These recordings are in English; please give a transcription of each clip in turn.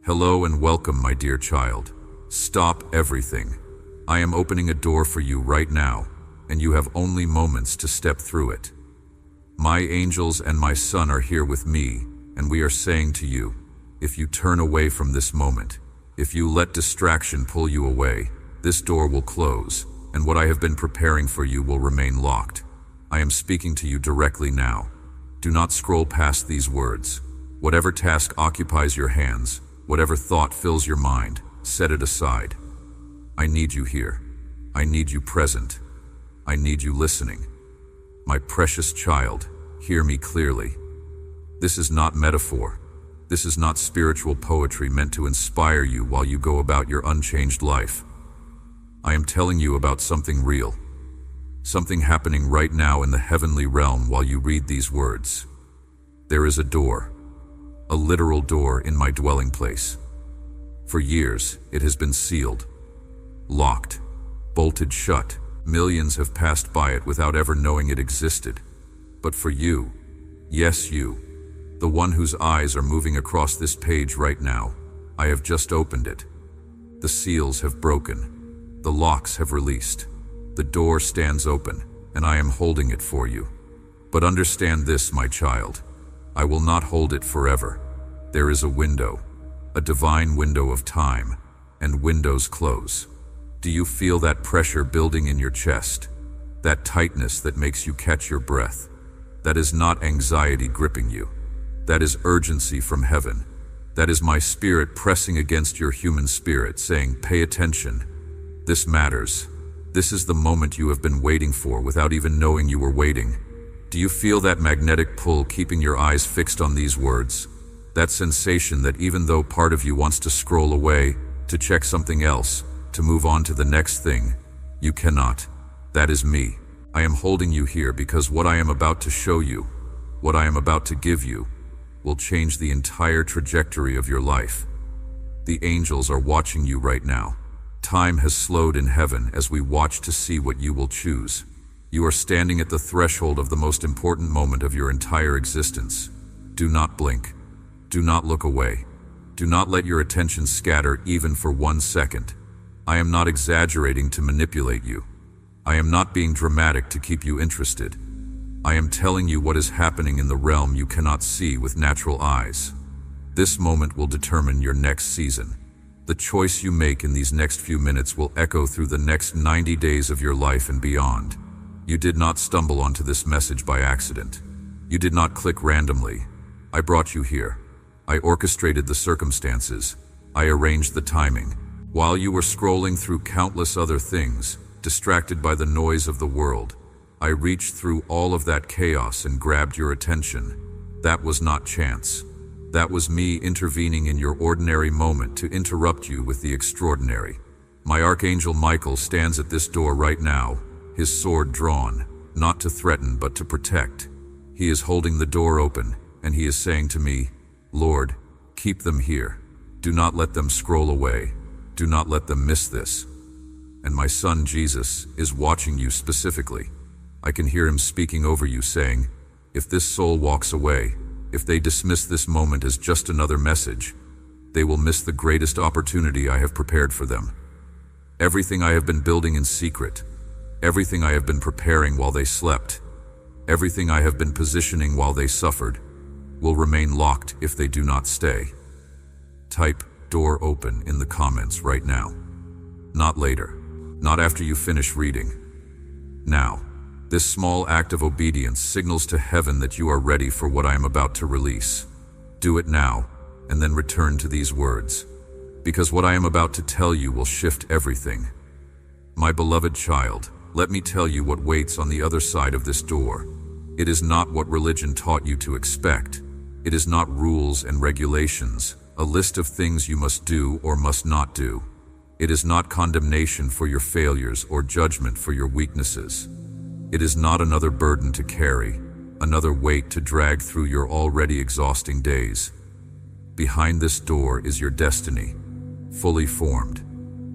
Hello and welcome, my dear child. Stop everything. I am opening a door for you right now, and you have only moments to step through it. My angels and my son are here with me, and we are saying to you, if you turn away from this moment, if you let distraction pull you away, this door will close, and what I have been preparing for you will remain locked. I am speaking to you directly now. Do not scroll past these words. Whatever task occupies your hands, whatever thought fills your mind, set it aside. I need you here. I need you present. I need you listening. My precious child, hear me clearly. This is not metaphor. This is not spiritual poetry meant to inspire you while you go about your unchanged life. I am telling you about something real. Something happening right now in the heavenly realm while you read these words. There is a door. A literal door in my dwelling place. For years, it has been sealed, locked, bolted shut. Millions have passed by it without ever knowing it existed. But for you, yes you, the one whose eyes are moving across this page right now, I have just opened it. The seals have broken. The locks have released. The door stands open, and I am holding it for you. But understand this, my child. I will not hold it forever. There is a window, a divine window of time, and windows close. Do you feel that pressure building in your chest? That tightness that makes you catch your breath? That is not anxiety gripping you. That is urgency from heaven. That is my spirit pressing against your human spirit, saying, pay attention. This matters. This is the moment you have been waiting for without even knowing you were waiting. Do you feel that magnetic pull keeping your eyes fixed on these words? That sensation that even though part of you wants to scroll away, to check something else, to move on to the next thing, you cannot. That is me. I am holding you here because what I am about to show you, what I am about to give you, will change the entire trajectory of your life. The angels are watching you right now. Time has slowed in heaven as we watch to see what you will choose. You are standing at the threshold of the most important moment of your entire existence. Do not blink. Do not look away. Do not let your attention scatter even for 1 second. I am not exaggerating to manipulate you. I am not being dramatic to keep you interested. I am telling you what is happening in the realm you cannot see with natural eyes. This moment will determine your next season. The choice you make in these next few minutes will echo through the next 90 days of your life and beyond. You did not stumble onto this message by accident. You did not click randomly. I brought you here. I orchestrated the circumstances. I arranged the timing. While you were scrolling through countless other things, distracted by the noise of the world, I reached through all of that chaos and grabbed your attention. That was not chance. That was me intervening in your ordinary moment to interrupt you with the extraordinary. My Archangel Michael stands at this door right now, his sword drawn, not to threaten but to protect. He is holding the door open, and he is saying to me, Lord, keep them here. Do not let them scroll away. Do not let them miss this. And my son Jesus is watching you specifically. I can hear him speaking over you saying, if this soul walks away, if they dismiss this moment as just another message, they will miss the greatest opportunity I have prepared for them. Everything I have been building in secret, everything I have been preparing while they slept, everything I have been positioning while they suffered, will remain locked if they do not stay. Type door open in the comments right now. Not later. Not after you finish reading. Now. This small act of obedience signals to heaven that you are ready for what I am about to release. Do it now, and then return to these words. Because what I am about to tell you will shift everything. My beloved child, let me tell you what waits on the other side of this door. It is not what religion taught you to expect. It is not rules and regulations, a list of things you must do or must not do. It is not condemnation for your failures or judgment for your weaknesses. It is not another burden to carry, another weight to drag through your already exhausting days. Behind this door is your destiny, fully formed,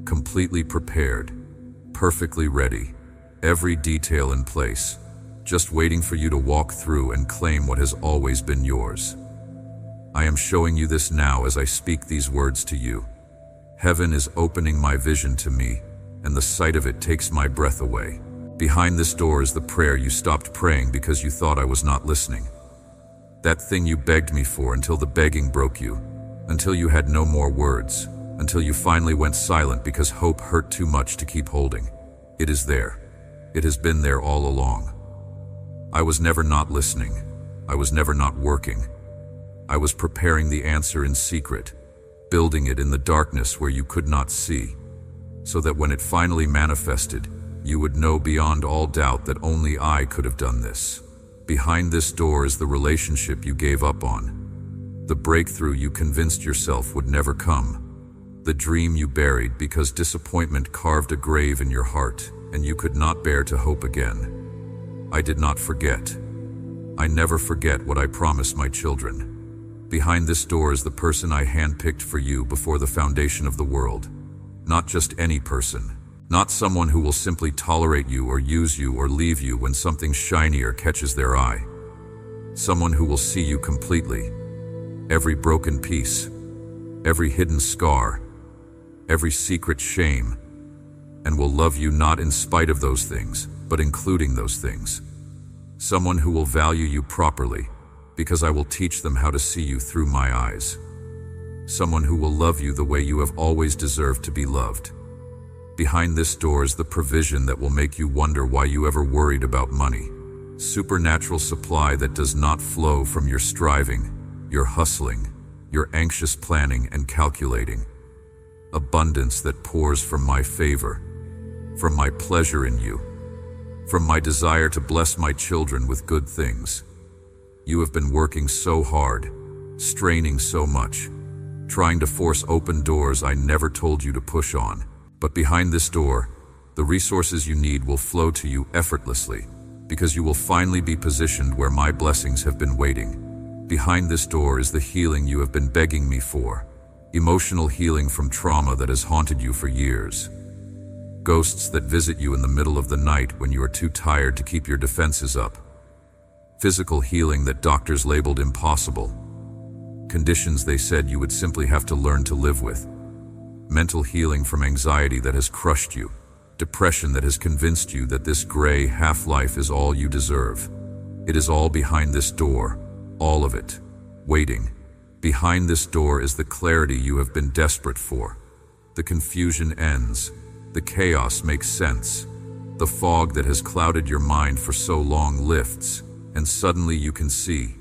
completely prepared, perfectly ready, every detail in place, just waiting for you to walk through and claim what has always been yours. I am showing you this now as I speak these words to you. Heaven is opening my vision to me, and the sight of it takes my breath away. Behind this door is the prayer you stopped praying because you thought I was not listening. That thing you begged me for until the begging broke you, until you had no more words, until you finally went silent because hope hurt too much to keep holding. It is there. It has been there all along. I was never not listening. I was never not working. I was preparing the answer in secret, building it in the darkness where you could not see, so that when it finally manifested, you would know beyond all doubt that only I could have done this. Behind this door is the relationship you gave up on, the breakthrough you convinced yourself would never come, the dream you buried because disappointment carved a grave in your heart and you could not bear to hope again. I did not forget. I never forget what I promised my children. Behind this door is the person I handpicked for you before the foundation of the world. Not just any person. Not someone who will simply tolerate you or use you or leave you when something shinier catches their eye. Someone who will see you completely. Every broken piece, every hidden scar, every secret shame, and will love you not in spite of those things, but including those things. Someone who will value you properly, because I will teach them how to see you through my eyes. Someone who will love you the way you have always deserved to be loved. Behind this door is the provision that will make you wonder why you ever worried about money. Supernatural supply that does not flow from your striving, your hustling, your anxious planning and calculating. Abundance that pours from my favor, from my pleasure in you, from my desire to bless my children with good things. You have been working so hard, straining so much, trying to force open doors I never told you to push on. But behind this door, the resources you need will flow to you effortlessly, because you will finally be positioned where my blessings have been waiting. Behind this door is the healing you have been begging me for, emotional healing from trauma that has haunted you for years. Ghosts that visit you in the middle of the night when you are too tired to keep your defenses up. Physical healing that doctors labeled impossible. Conditions they said you would simply have to learn to live with. Mental healing from anxiety that has crushed you. Depression that has convinced you that this gray half-life is all you deserve. It is all behind this door, all of it, waiting. Behind this door is the clarity you have been desperate for. The confusion ends. The chaos makes sense. The fog that has clouded your mind for so long lifts, and suddenly you can see.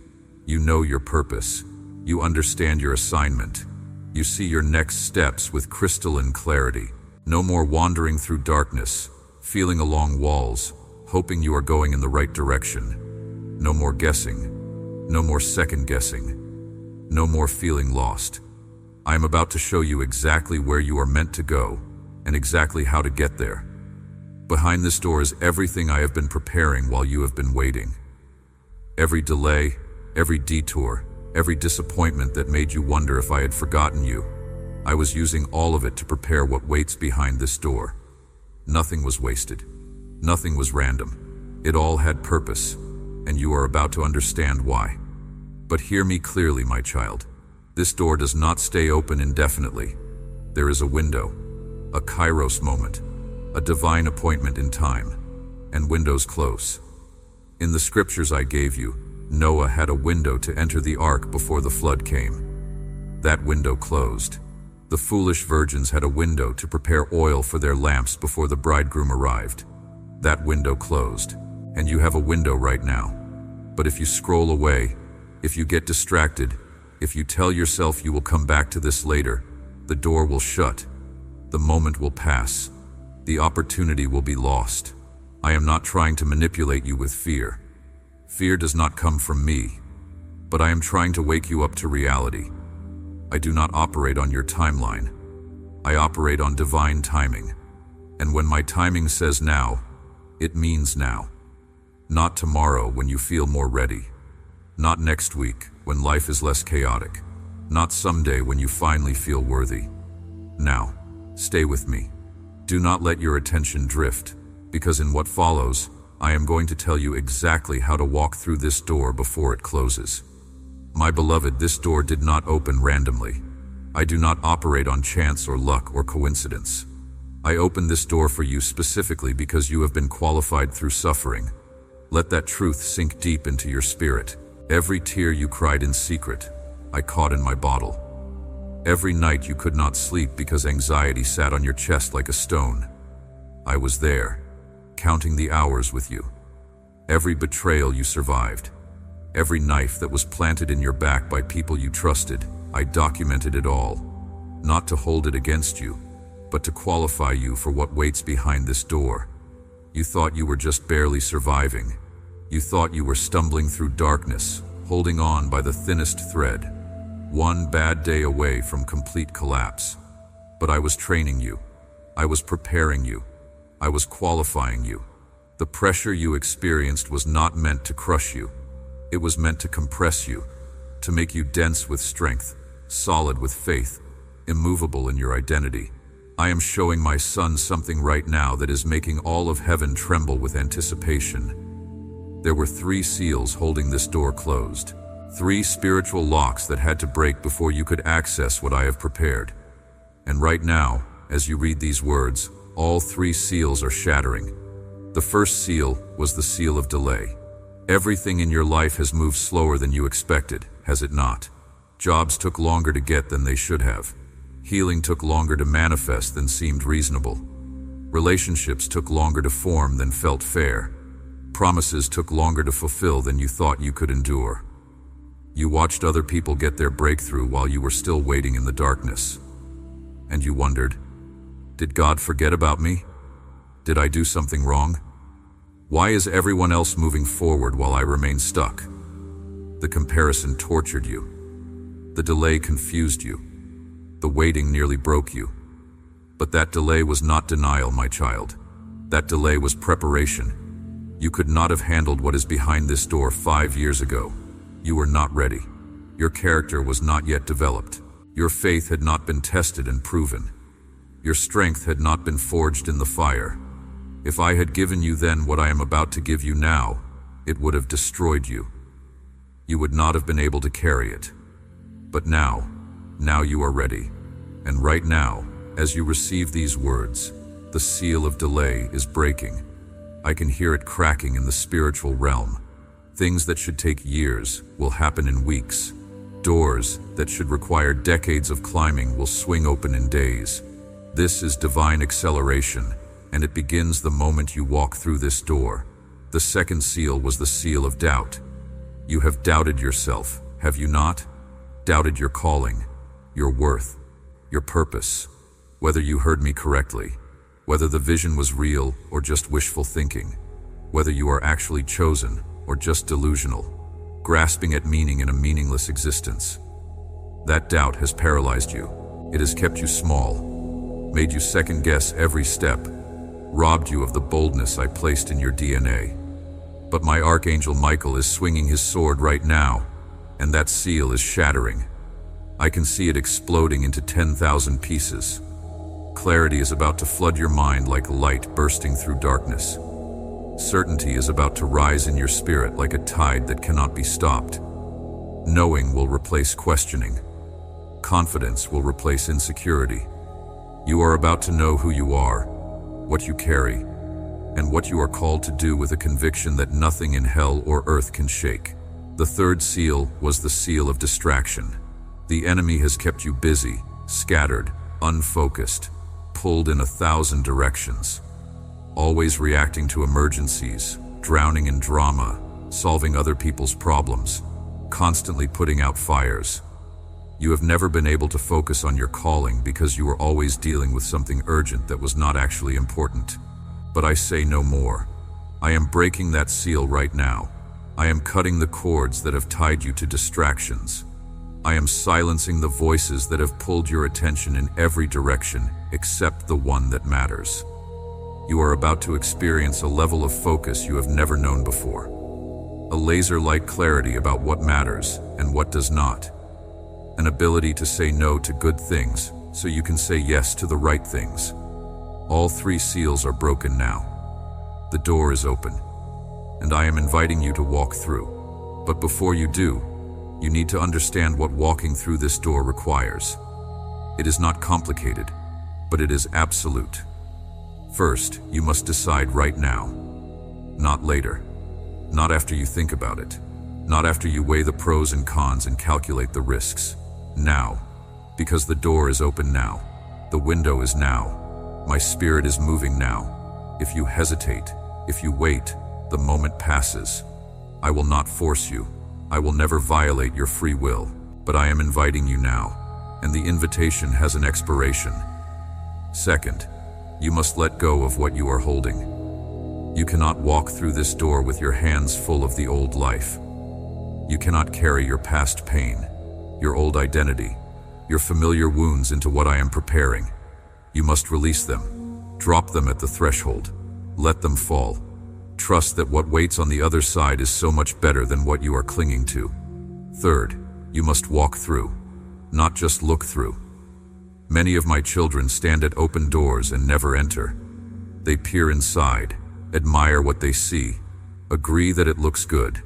You know your purpose. You understand your assignment. You see your next steps with crystalline clarity. No more wandering through darkness, feeling along walls, hoping you are going in the right direction. No more guessing. No more second guessing. No more feeling lost. I am about to show you exactly where you are meant to go and exactly how to get there. Behind this door is everything I have been preparing while you have been waiting. Every delay, every detour, every disappointment that made you wonder if I had forgotten you. I was using all of it to prepare what waits behind this door. Nothing was wasted. Nothing was random. It all had purpose, and you are about to understand why. But hear me clearly, my child. This door does not stay open indefinitely. There is a window, a kairos moment, a divine appointment in time, and windows close. In the scriptures I gave you, Noah had a window to enter the ark before the flood came. That window closed. The foolish virgins had a window to prepare oil for their lamps before the bridegroom arrived. That window closed. And you have a window right now. But if you scroll away, if you get distracted, if you tell yourself you will come back to this later, the door will shut. The moment will pass. The opportunity will be lost. I am not trying to manipulate you with fear. Fear does not come from me, but I am trying to wake you up to reality. I do not operate on your timeline. I operate on divine timing. And when my timing says now, it means now. Not tomorrow when you feel more ready. Not next week when life is less chaotic. Not someday when you finally feel worthy. Now, stay with me. Do not let your attention drift, because in what follows, I am going to tell you exactly how to walk through this door before it closes. My beloved, this door did not open randomly. I do not operate on chance or luck or coincidence. I open this door for you specifically because you have been qualified through suffering. Let that truth sink deep into your spirit. Every tear you cried in secret, I caught in my bottle. Every night you could not sleep because anxiety sat on your chest like a stone, I was there, counting the hours with you. Every betrayal you survived, every knife that was planted in your back by people you trusted, I documented it all, not to hold it against you, but to qualify you for what waits behind this door. You thought you were just barely surviving. You thought you were stumbling through darkness, holding on by the thinnest thread, one bad day away from complete collapse. But I was training you. I was preparing you. I was qualifying you. The pressure you experienced was not meant to crush you. It was meant to compress you, to make you dense with strength, solid with faith, immovable in your identity. I am showing my son something right now that is making all of heaven tremble with anticipation. There were 3 seals holding this door closed. 3 spiritual locks that had to break before you could access what I have prepared. And right now, as you read these words, all 3 seals are shattering. The first seal was the seal of delay. Everything in your life has moved slower than you expected, has it not? Jobs took longer to get than they should have. Healing took longer to manifest than seemed reasonable. Relationships took longer to form than felt fair. Promises took longer to fulfill than you thought you could endure. You watched other people get their breakthrough while you were still waiting in the darkness. And you wondered, did God forget about me? Did I do something wrong? Why is everyone else moving forward while I remain stuck? The comparison tortured you. The delay confused you. The waiting nearly broke you. But that delay was not denial, my child. That delay was preparation. You could not have handled what is behind this door 5 years ago. You were not ready. Your character was not yet developed. Your faith had not been tested and proven. Your strength had not been forged in the fire. If I had given you then what I am about to give you now, it would have destroyed you. You would not have been able to carry it. But now you are ready. And right now, as you receive these words, the seal of delay is breaking. I can hear it cracking in the spiritual realm. Things that should take years will happen in weeks. Doors that should require decades of climbing will swing open in days. This is divine acceleration, and it begins the moment you walk through this door. The second seal was the seal of doubt. You have doubted yourself, have you not? Doubted your calling, your worth, your purpose, whether you heard me correctly, whether the vision was real or just wishful thinking, whether you are actually chosen or just delusional, grasping at meaning in a meaningless existence. That doubt has paralyzed you. It has kept you small, made you second-guess every step, robbed you of the boldness I placed in your DNA. But my Archangel Michael is swinging his sword right now, and that seal is shattering. I can see it exploding into 10,000 pieces. Clarity is about to flood your mind like light bursting through darkness. Certainty is about to rise in your spirit like a tide that cannot be stopped. Knowing will replace questioning. Confidence will replace insecurity. You are about to know who you are, what you carry, and what you are called to do with a conviction that nothing in hell or earth can shake. The third seal was the seal of distraction. The enemy has kept you busy, scattered, unfocused, pulled in 1,000 directions. Always reacting to emergencies, drowning in drama, solving other people's problems, constantly putting out fires. You have never been able to focus on your calling because you were always dealing with something urgent that was not actually important. But I say no more. I am breaking that seal right now. I am cutting the cords that have tied you to distractions. I am silencing the voices that have pulled your attention in every direction except the one that matters. You are about to experience a level of focus you have never known before. A laser-like clarity about what matters and what does not. An ability to say no to good things so you can say yes to the right things. All 3 seals are broken now. The door is open, and I am inviting you to walk through. But before you do, You need to understand what walking through this door requires. It is not complicated, but it is absolute. First, you must decide right now. Not later. Not after you think about it. Not after you weigh the pros and cons and calculate the risks. Now. Because the door is open now. The window is now. My spirit is moving now. If you hesitate, if you wait, the moment passes. I will not force you. I will never violate your free will, but I am inviting you now, and the invitation has an expiration. Second, you must let go of what you are holding. You cannot walk through this door with your hands full of the old life. You cannot carry your past pain, your old identity, your familiar wounds into what I am preparing. You must release them. Drop them at the threshold. Let them fall. Trust that what waits on the other side is so much better than what you are clinging to. Third, you must walk through, not just look through. Many of my children stand at open doors and never enter. They peer inside, admire what they see, agree that it looks good,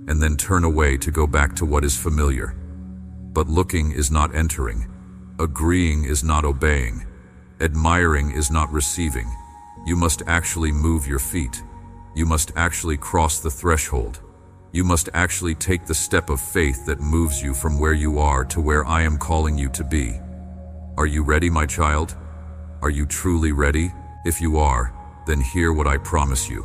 and then turn away to go back to what is familiar. But looking is not entering. Agreeing is not obeying. Admiring is not receiving. You must actually move your feet. You must actually cross the threshold. You must actually take the step of faith that moves you from where you are to where I am calling you to be. Are you ready, my child? Are you truly ready? If you are, then hear what I promise you.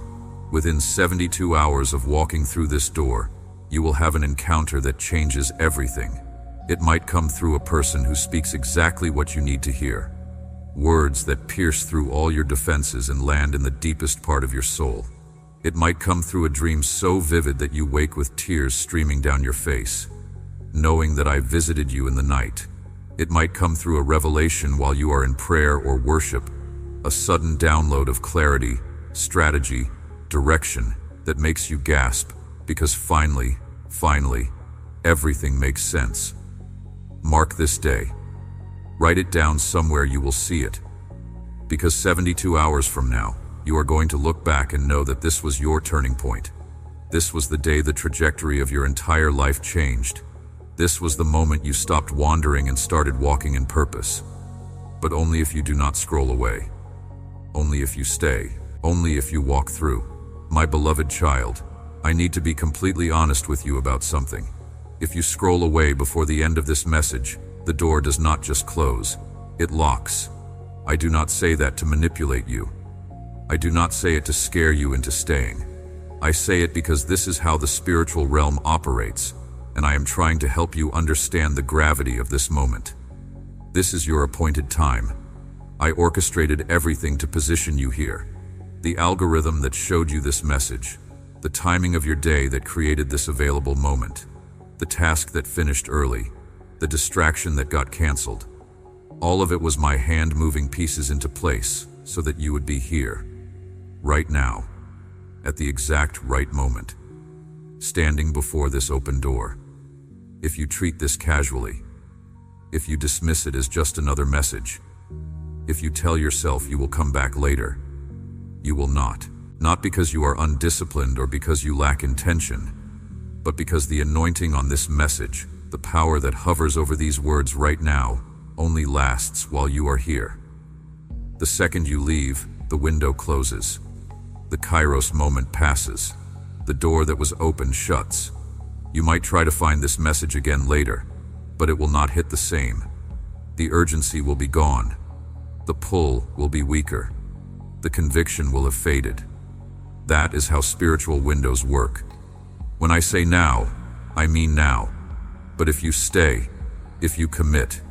Within 72 hours of walking through this door, you will have an encounter that changes everything. It might come through a person who speaks exactly what you need to hear. Words that pierce through all your defenses and land in the deepest part of your soul. It might come through a dream so vivid that you wake with tears streaming down your face, knowing that I visited you in the night. It might come through a revelation while you are in prayer or worship, a sudden download of clarity, strategy, direction that makes you gasp, because finally, everything makes sense. Mark this day. Write it down somewhere you will see it. Because 72 hours from now, you are going to look back and know that this was your turning point. This was the day the trajectory of your entire life changed. This was the moment you stopped wandering and started walking in purpose. But only if you do not scroll away. Only if you stay. Only if you walk through. My beloved child, I need to be completely honest with you about something. If you scroll away before the end of this message, the door does not just close, it locks. I do not say that to manipulate you. I do not say it to scare you into staying. I say it because this is how the spiritual realm operates, and I am trying to help you understand the gravity of this moment. This is your appointed time. I orchestrated everything to position you here. The algorithm that showed you this message, the timing of your day that created this available moment, the task that finished early, the distraction that got canceled. All of it was my hand moving pieces into place so that you would be here, right now, at the exact right moment, standing before this open door. If you treat this casually, if you dismiss it as just another message, if you tell yourself you will come back later, you will not. Not because you are undisciplined or because you lack intention, but because the anointing on this message, the power that hovers over these words right now, only lasts while you are here. The second you leave, the window closes. The Kairos moment passes. The door that was open shuts. You might try to find this message again later, but it will not hit the same. The urgency will be gone. The pull will be weaker. The conviction will have faded. That is how spiritual windows work. When I say now, I mean now. But if you stay, if you commit,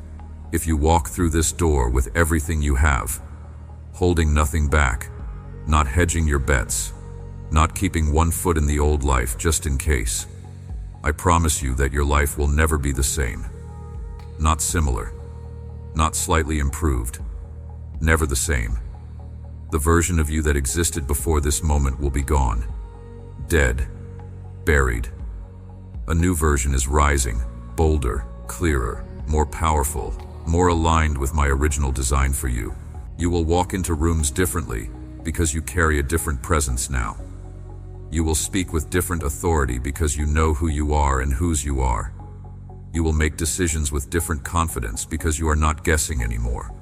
if you walk through this door with everything you have, holding nothing back, not hedging your bets, not keeping one foot in the old life just in case, I promise you that your life will never be the same. Not similar, not slightly improved, never the same. The version of you that existed before this moment will be gone, dead, buried. A new version is rising, bolder, clearer, more powerful, more aligned with my original design for you. You will walk into rooms differently because you carry a different presence now. You will speak with different authority because you know who you are and whose you are. You will make decisions with different confidence because you are not guessing anymore.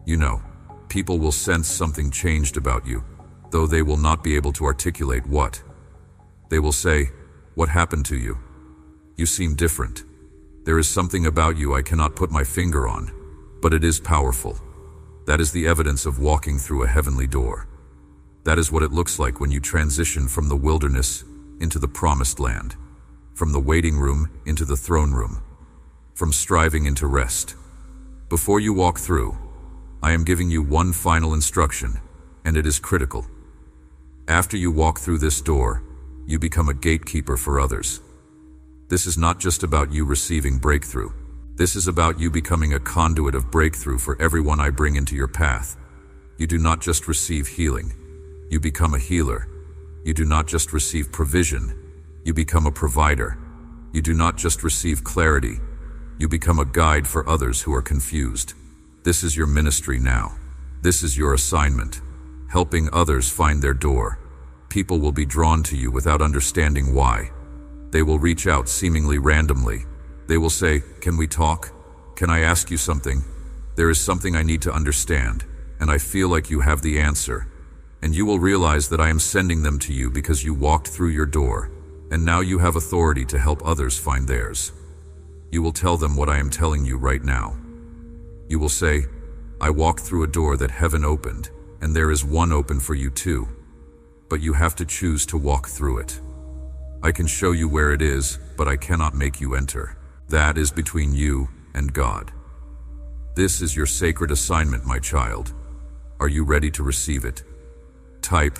You know, people will sense something changed about you, though they will not be able to articulate what. They will say, "What happened to you? You seem different. There is something about you I cannot put my finger on, but it is powerful." That is the evidence of walking through a heavenly door. That is what it looks like when you transition from the wilderness into the promised land, from the waiting room into the throne room, from striving into rest. Before you walk through, I am giving you one final instruction, and it is critical. After you walk through this door, you become a gatekeeper for others. This is not just about you receiving breakthrough. This is about you becoming a conduit of breakthrough for everyone I bring into your path. You do not just receive healing. You become a healer. You do not just receive provision. You become a provider. You do not just receive clarity. You become a guide for others who are confused. This is your ministry now. This is your assignment, helping others find their door. People will be drawn to you without understanding why. They will reach out seemingly randomly. They will say, "Can we talk? Can I ask you something? There is something I need to understand, and I feel like you have the answer." And you will realize that I am sending them to you because you walked through your door, and now you have authority to help others find theirs. You will tell them what I am telling you right now. You will say, "I walked through a door that heaven opened, and there is one open for you too. But you have to choose to walk through it. I can show you where it is, but I cannot make you enter. That is between you and God. This is your sacred assignment, my child. Are you ready to receive it?" Type,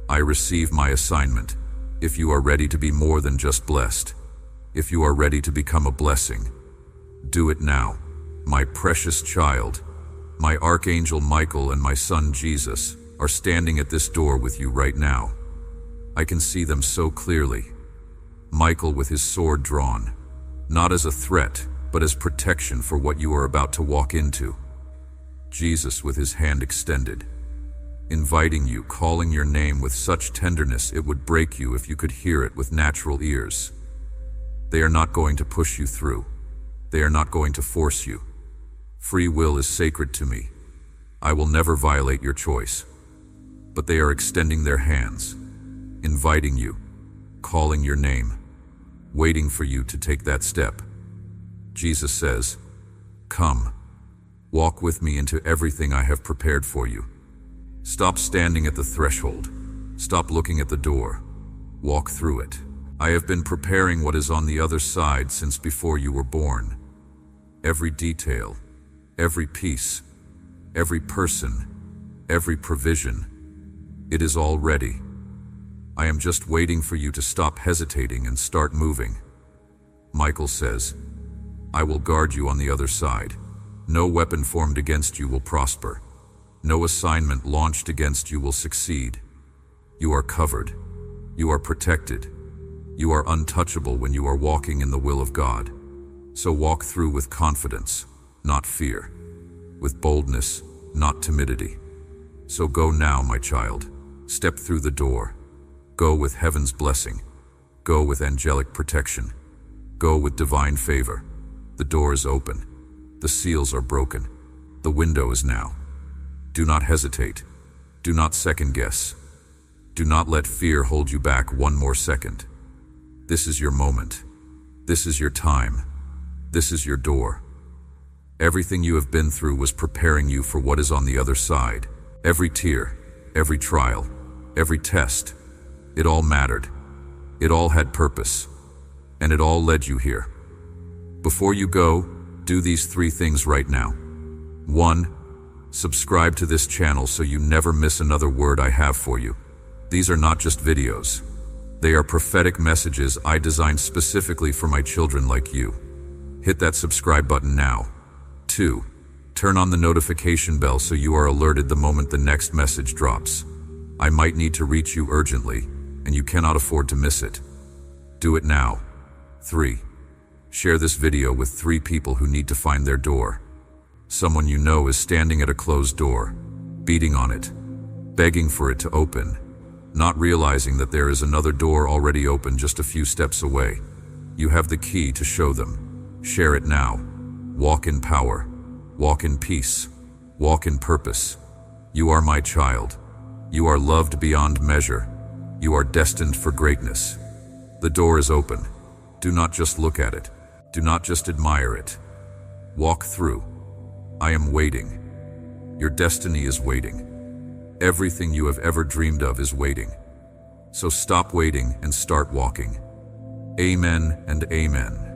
"I receive my assignment," if you are ready to be more than just blessed. If you are ready to become a blessing. Do it now. My precious child, my Archangel Michael and my son Jesus are standing at this door with you right now. I can see them so clearly. Michael with his sword drawn, not as a threat, but as protection for what you are about to walk into. Jesus with his hand extended, inviting you, calling your name with such tenderness it would break you if you could hear it with natural ears. They are not going to push you through. They are not going to force you. Free will is sacred to me. I will never violate your choice. But they are extending their hands, inviting you, calling your name, waiting for you to take that step. Jesus says, "Come, walk with me into everything I have prepared for you." Stop standing at the threshold. Stop looking at the door. Walk through it. I have been preparing what is on the other side since before you were born. Every detail, every piece, every person, every provision. It is all ready. I am just waiting for you to stop hesitating and start moving. Michael says, "I will guard you on the other side. No weapon formed against you will prosper. No assignment launched against you will succeed. You are covered. You are protected. You are untouchable when you are walking in the will of God. So walk through with confidence, not fear. With boldness, not timidity. So go now, my child. Step through the door. Go with heaven's blessing. Go with angelic protection. Go with divine favor. The door is open. The seals are broken. The window is now. Do not hesitate. Do not second guess. Do not let fear hold you back one more second. This is your moment. This is your time. This is your door. Everything you have been through was preparing you for what is on the other side. Every tear, every trial, every test, it all mattered. It all had purpose, and it all led you here. Before you go, do these 3 things right now. 1. Subscribe to this channel so you never miss another word I have for you. These are not just videos. They are prophetic messages I designed specifically for my children like you. Hit that subscribe button now. 2. Turn on the notification bell so you are alerted the moment the next message drops. I might need to reach you urgently, and you cannot afford to miss it. Do it now. 3. Share this video with 3 people who need to find their door. Someone you know is standing at a closed door, beating on it, begging for it to open, not realizing that there is another door already open just a few steps away. You have the key to show them. Share it now. Walk in power. Walk in peace. Walk in purpose. You are my child. You are loved beyond measure. You are destined for greatness. The door is open. Do not just look at it. Do not just admire it. Walk through. I am waiting. Your destiny is waiting. Everything you have ever dreamed of is waiting. So stop waiting and start walking. Amen and amen.